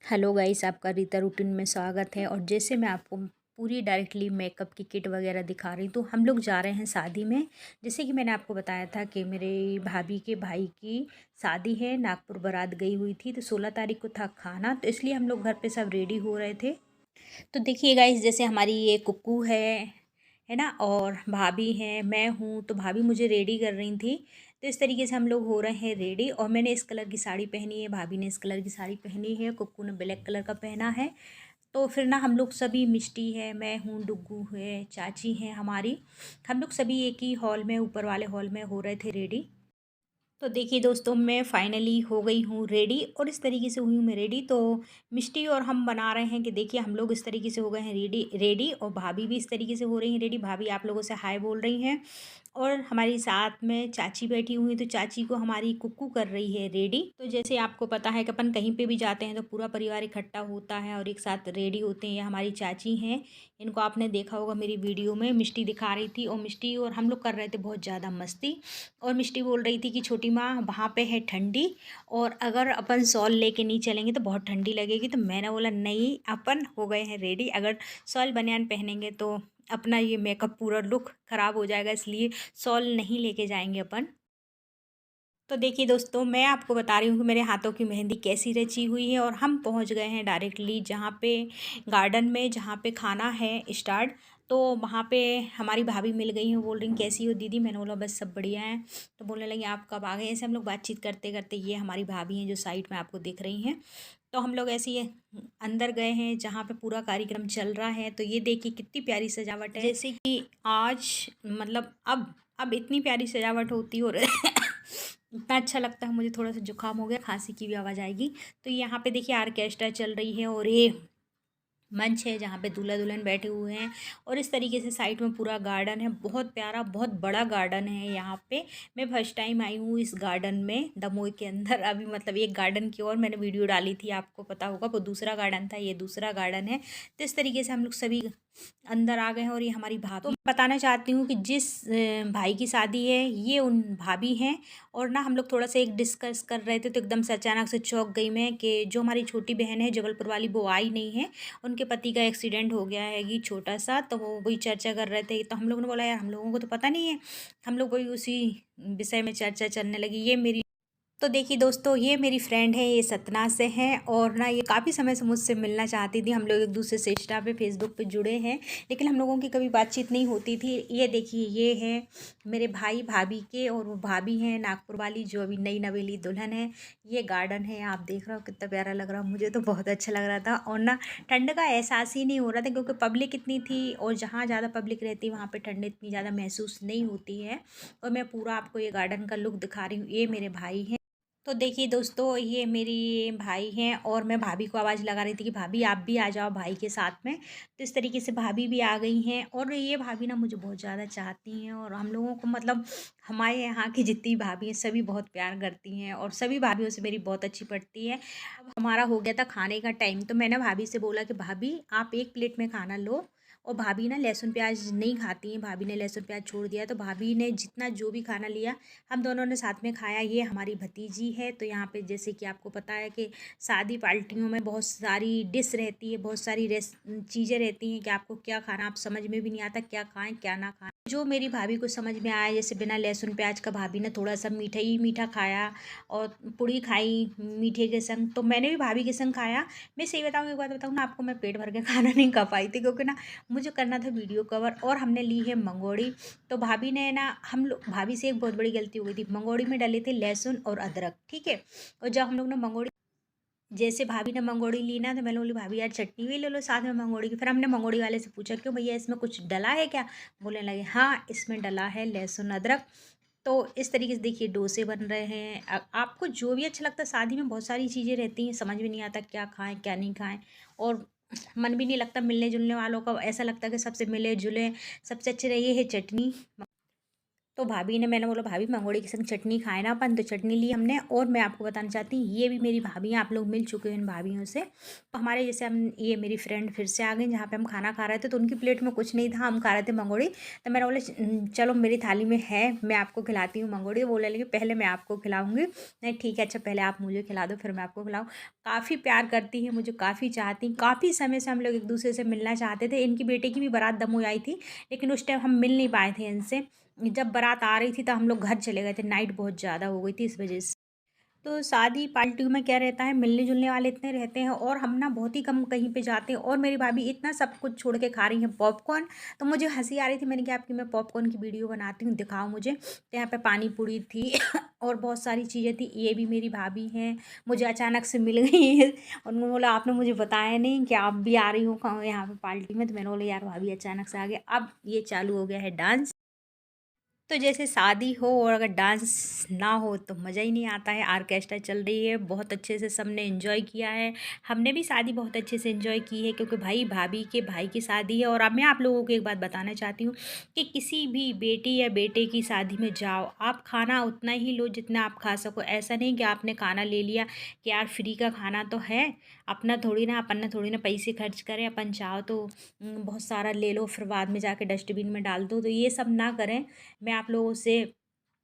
Hello guys, आपका Rita routine में स्वागत है। और जैसे मैं आपको पूरी डायरेक्टली मेकअप की किट वगैरह दिखा रही हूँ, तो हम लोग जा रहे हैं शादी में। जैसे कि मैंने आपको बताया था कि मेरे भाभी के भाई की शादी है, नागपुर बारात गई हुई थी, तो 16 तारीख को था खाना, तो इसलिए हम लोग घर पे सब रेडी हो रहे थे। तो देखिए गाइस, जैसे हमारी ये कुक्कू है ना, और भाभी हैं, मैं हूँ, तो भाभी मुझे रेडी कर रही थी। तो इस तरीके से हम लोग हो रहे हैं रेडी। और मैंने इस कलर की साड़ी पहनी है, भाभी ने इस कलर की साड़ी पहनी है, कुक्कू ने ब्लैक कलर का पहना है। तो फिर ना हम लोग सभी, मिष्टी है, मैं हूँ, डुग्गू है, चाची हैं हमारी, हम लोग सभी एक ही हॉल में, ऊपर वाले हॉल में हो रहे थे रेडी। तो देखिए दोस्तों, मैं फाइनली हो गई हूँ रेडी, और इस तरीके से हुई हूँ मैं रेडी। तो मिष्टी और हम बना रहे हैं कि देखिए हम लोग इस तरीके से हो गए हैं रेडी रेडी, और भाभी भी इस तरीके से हो रही हैं रेडी। भाभी आप लोगों से हाय बोल रही हैं। और हमारी साथ में चाची बैठी हुई है, तो चाची को हमारी कुक्कू कर रही है रेडी। तो जैसे आपको पता है कि अपन कहीं पे भी जाते हैं तो पूरा परिवार इकट्ठा होता है और एक साथ रेडी होते हैं। ये हमारी चाची हैं, इनको आपने देखा होगा मेरी वीडियो में, मिष्टी दिखा रही थी, और मिष्टी और हम लोग कर रहे थे बहुत ज़्यादा मस्ती। और मिष्टी बोल रही थी कि छोटी माँ वहाँ पे है ठंडी, और अगर अपन शॉल लेके नहीं चलेंगे तो बहुत ठंडी लगेगी। तो मैंने बोला नहीं, अपन हो गए हैं रेडी, अगर शॉल बनियान पहनेंगे तो अपना ये मेकअप पूरा लुक ख़राब हो जाएगा, इसलिए शॉल नहीं लेके जाएंगे अपन। तो देखिए दोस्तों, मैं आपको बता रही हूँ कि मेरे हाथों की मेहंदी कैसी रची हुई है। और हम पहुँच गए हैं डायरेक्टली जहाँ पे गार्डन में, जहाँ पे खाना है स्टार्ट। तो वहाँ पे हमारी भाभी मिल गई हैं, बोल रही हैं कैसी हो दीदी। मैंने बोला बस सब बढ़िया है। तो बोलने लगी आप कब आ गए। ऐसे हम लोग बातचीत करते करते, ये हमारी भाभी हैं जो साइड में आपको दिख रही हैं। तो हम लोग ऐसे ही अंदर गए हैं जहाँ पे पूरा कार्यक्रम चल रहा है। तो ये देखिए कितनी प्यारी सजावट है, जैसे कि आज मतलब अब इतनी प्यारी सजावट होती हो इतना अच्छा लगता है मुझे। थोड़ा सा जुकाम हो गया, खांसी की भी आवाज़ आएगी। तो यहाँ पे देखिए ऑर्केस्ट्रा चल रही है, और ये मंच है जहाँ पे दूल्हा दुल्हन बैठे हुए हैं। और इस तरीके से साइड में पूरा गार्डन है, बहुत प्यारा, बहुत बड़ा गार्डन है यहाँ पे। मैं फर्स्ट टाइम आई हूँ इस गार्डन में, दमोह के अंदर। अभी मतलब एक गार्डन की और मैंने वीडियो डाली थी, आपको पता होगा, वो दूसरा गार्डन था, ये दूसरा गार्डन है। तो इस तरीके से हम लोग सभी अंदर आ गए हैं। और ये हमारी भाभी, तो बताना चाहती हूँ कि जिस भाई की शादी है, ये उन भाभी हैं। और ना हम लोग थोड़ा सा एक डिस्कस कर रहे थे, तो एकदम से अचानक से चौंक गई मैं कि जो हमारी छोटी बहन है जबलपुर वाली, वो आई नहीं है। उनके पति का एक्सीडेंट हो गया है कि छोटा सा, तो वो वही चर्चा कर रहे थे। तो हम लोगों ने बोला यार हम लोगों को तो पता नहीं है, हम लोग वही उसी विषय में चर्चा चलने लगी। ये मेरी, तो देखिए दोस्तों, ये मेरी फ्रेंड है, ये सतना से हैं। और ना ये काफ़ी समय से मुझसे मिलना चाहती थी। हम लोग एक दूसरे से इंस्टा पे, फेसबुक पे जुड़े हैं, लेकिन हम लोगों की कभी बातचीत नहीं होती थी। ये देखिए, ये है मेरे भाई भाभी के, और वो भाभी हैं नागपुर वाली, जो अभी नई नवेली दुल्हन है। ये गार्डन है, आप देख रहे हो कितना प्यारा लग रहा है, मुझे तो बहुत अच्छा लग रहा था। और ना ठंड का एहसास ही नहीं हो रहा था, क्योंकि पब्लिक इतनी थी, और जहाँ ज़्यादा पब्लिक रहती है वहाँ पर ठंड इतनी ज़्यादा महसूस नहीं होती है। और मैं पूरा आपको ये गार्डन का लुक दिखा रही हूँ। ये मेरे भाई हैं। तो देखिए दोस्तों, ये मेरी भाई हैं, और मैं भाभी को आवाज़ लगा रही थी कि भाभी आप भी आ जाओ भाई के साथ में। तो इस तरीके से भाभी भी आ गई हैं। और ये भाभी ना मुझे बहुत ज़्यादा चाहती हैं, और हम लोगों को मतलब हमारे यहाँ की जितनी भाभी हैं सभी बहुत प्यार करती हैं, और सभी भाभीयों से मेरी बहुत अच्छी पड़ती है। अब हमारा हो गया था खाने का टाइम, तो मैंने भाभी से बोला कि भाभी आप एक प्लेट में खाना लो। और भाभी ना लहसुन प्याज नहीं खाती हैं, भाभी ने लहसुन प्याज छोड़ दिया। तो भाभी ने जितना जो भी खाना लिया, हम दोनों ने साथ में खाया। ये हमारी भतीजी है। तो यहाँ पे जैसे कि आपको पता है कि शादी पार्टियों में बहुत सारी डिश रहती है, बहुत सारी चीज़ें रहती हैं कि आपको क्या खाना, आप समझ में भी नहीं आता क्या खाएं क्या ना खाएं। जो मेरी भाभी को समझ में आया, जैसे बिना लहसुन प्याज का, भाभी ने थोड़ा सा मीठा ही मीठा खाया, और पूड़ी खाई मीठे के संग। तो मैंने भी भाभी के संग खाया। मैं सही बताऊँ, एक बात बताऊँ ना आपको, मैं पेट भर के खाना नहीं खा पाई थी, क्योंकि ना मुझे करना था वीडियो कवर। और हमने ली है मंगोड़ी। तो भाभी ने ना, हम लोग, भाभी से एक बहुत बड़ी गलती हो गई थी, मंगोड़ी में डाले थे लहसुन और अदरक, ठीक है। और जब हम लोग ने मंगोड़ी, जैसे भाभी ने मंगोड़ी ली ना, तो मैंने बोली भाभी यार चटनी भी ले लो साथ में मंगोड़ी की। फिर हमने मंगोड़ी वाले से पूछा क्यों भैया, इसमें कुछ डला है क्या। बोलने लगे हाँ इसमें डला है लहसुन अदरक। तो इस तरीके से देखिए डोसे बन रहे हैं। आपको जो भी अच्छा लगता है, शादी में बहुत सारी चीज़ें रहती हैं, समझ में नहीं आता क्या खाएं क्या नहीं खाएं। और मन भी नहीं लगता, मिलने जुलने वालों का ऐसा लगता है कि सबसे मिले जुले। सबसे अच्छी रही है चटनी। तो भाभी ने, मैंने बोला भाभी मंगोड़े के संग चटनी खाए ना अपन, तो चटनी ली हमने। और मैं आपको बताना चाहती हूँ, ये भी मेरी भाभी हैं, आप लोग मिल चुके हैं इन भाभीयों से। तो हमारे जैसे हम, ये मेरी फ्रेंड फिर से आ गई जहाँ पे हम खाना खा रहे थे, तो उनकी प्लेट में कुछ नहीं था, हम खा रहे थे मंगोड़ी। तो मैंने बोला चलो मेरी थाली में है, मैं आपको खिलाती हूँ मंगोड़ी। तो बोले लेकिन पहले मैं आपको खिलाऊंगी। नहीं ठीक है, अच्छा पहले आप मुझे खिला दो फिर मैं आपको खिलाऊँ। काफ़ी प्यार करती हैं, मुझे काफ़ी चाहती हैं। काफ़ी समय से हम लोग एक दूसरे से मिलना चाहते थे। इनकी बेटे की भी बारात दमोई आई थी, लेकिन उस टाइम हम मिल नहीं पाए थे इनसे। जब बारात आ रही थी तो हम लोग घर चले गए थे, नाइट बहुत ज़्यादा हो गई थी इस वजह से। तो शादी पार्टियों में क्या रहता है, मिलने जुलने वाले इतने रहते हैं और हम ना बहुत ही कम कहीं पे जाते हैं। और मेरी भाभी इतना सब कुछ छोड़ के खा रही हैं पॉपकॉर्न। तो मुझे हंसी आ रही थी, मैंने कहा आपकी मैं पॉपकॉर्न की वीडियो बनाती हूँ, दिखाओ मुझे। तो यहाँ पे पानी पूरी थी और बहुत सारी चीज़ें थी। ये भी मेरी भाभी हैं, मुझे अचानक से मिल गई है। उन्होंने बोला आपने मुझे बताया नहीं कि आप भी आ रही हो यहाँ पे पार्टी में। तो मैंने बोला यार भाभी अचानक से आ गया। अब ये चालू हो गया है डांस। तो जैसे शादी हो और अगर डांस ना हो तो मज़ा ही नहीं आता है। आर्केस्ट्रा चल रही है, बहुत अच्छे से सबने एंजॉय किया है। हमने भी शादी बहुत अच्छे से एंजॉय की है, क्योंकि भाई भाभी के भाई की शादी है। और अब मैं आप लोगों को एक बात बताना चाहती हूँ कि किसी भी बेटी या बेटे की शादी में जाओ, आप खाना उतना ही लो जितना आप खा सको। ऐसा नहीं कि आपने खाना ले लिया कि यार फ्री का खाना तो है, अपना थोड़ी ना, अपन ने थोड़ी ना पैसे खर्च करें। अपन चाहो तो बहुत सारा ले लो फिर बाद में जाके डस्टबिन में डाल दो, तो ये सब ना करें। मैं आप लोगों से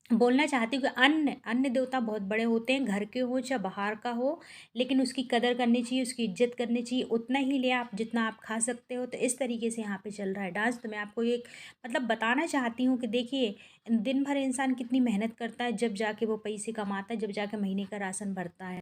बोलना चाहती हूँ कि अन्न अन्न देवता बहुत बड़े होते हैं, घर के हो चाहे बाहर का हो, लेकिन उसकी कदर करनी चाहिए, उसकी इज्जत करनी चाहिए। उतना ही ले आप जितना आप खा सकते हो। तो इस तरीके से यहाँ पे चल रहा है डांस। तो मैं आपको एक मतलब बताना चाहती हूँ कि देखिए, दिन भर इंसान कितनी मेहनत करता है, जब जाके वो पैसे कमाता है, जब जाके महीने का राशन भरता है।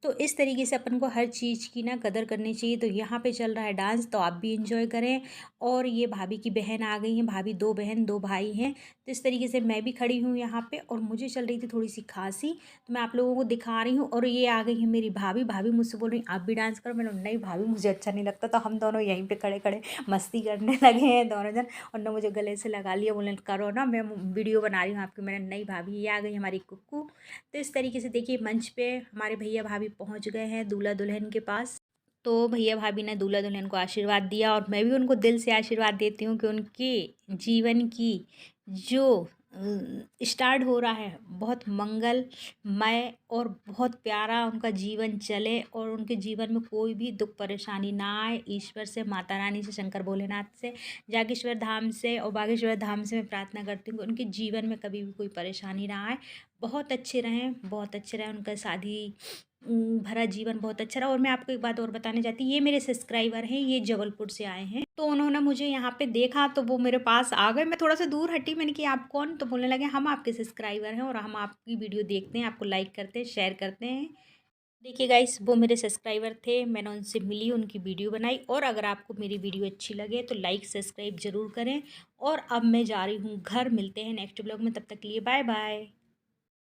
तो इस तरीके से अपन को हर चीज़ की ना कदर करनी चाहिए। तो यहाँ पे चल रहा है डांस, तो आप भी एंजॉय करें। और ये भाभी की बहन आ गई हैं, भाभी 2 बहन 2 भाई हैं। तो इस तरीके से मैं भी खड़ी हूँ यहाँ पे, और मुझे चल रही थी थोड़ी सी खांसी, तो मैं आप लोगों को दिखा रही हूँ। और ये आ गई है मेरी भाभी। भाभी मुझसे बोल रही आप भी डांस करो। मैंने बोला, नहीं भाभी मुझे अच्छा नहीं लगता। तो हम दोनों यहीं पर खड़े खड़े मस्ती करने लगे हैं दोनों जन। और ना मुझे गले से लगा लिया, बोले करो ना, मैं वीडियो बना रही हूँ आपकी। मैंने नहीं भाभी, ये आ गई हमारी कुक्कू। तो इस तरीके से देखिए, मंच पे हमारे भैया भाभी पहुंच गए हैं दूल्हा दुल्हन के पास। तो भैया भाभी ने दूल्हा दुल्हन को आशीर्वाद दिया, और मैं भी उनको दिल से आशीर्वाद देती हूँ कि उनके जीवन की जो स्टार्ट हो रहा है, बहुत मंगलमय और बहुत प्यारा उनका जीवन चले, और उनके जीवन में कोई भी दुख परेशानी ना आए। ईश्वर से, माता रानी से, शंकर भोलेनाथ से, जागेश्वर धाम से और बागेश्वर धाम से मैं प्रार्थना करती हूँ कि उनके जीवन में कभी भी कोई परेशानी ना आए। बहुत अच्छे रहें, बहुत अच्छे रहें, उनका शादी भरा जीवन बहुत अच्छा रहा। और मैं आपको एक बात और बताने चाहती हूँ, ये मेरे सब्सक्राइबर हैं, ये जबलपुर से आए हैं। तो उन्होंने मुझे यहाँ पे देखा तो वो मेरे पास आ गए। मैं थोड़ा सा दूर हटी, मैंने कि आप कौन? तो बोलने लगे हम आपके सब्सक्राइबर हैं और हम आपकी वीडियो देखते हैं, आपको लाइक करते हैं, शेयर करते हैं। देखिए गाइस, वो मेरे सब्सक्राइबर थे, मैंने उनसे मिली, उनकी वीडियो बनाई। और अगर आपको मेरी वीडियो अच्छी लगे तो लाइक सब्सक्राइब ज़रूर करें। और अब मैं जा रही हूँ घर, मिलते हैं नेक्स्ट ब्लॉग में, तब तक के लिए बाय बाय।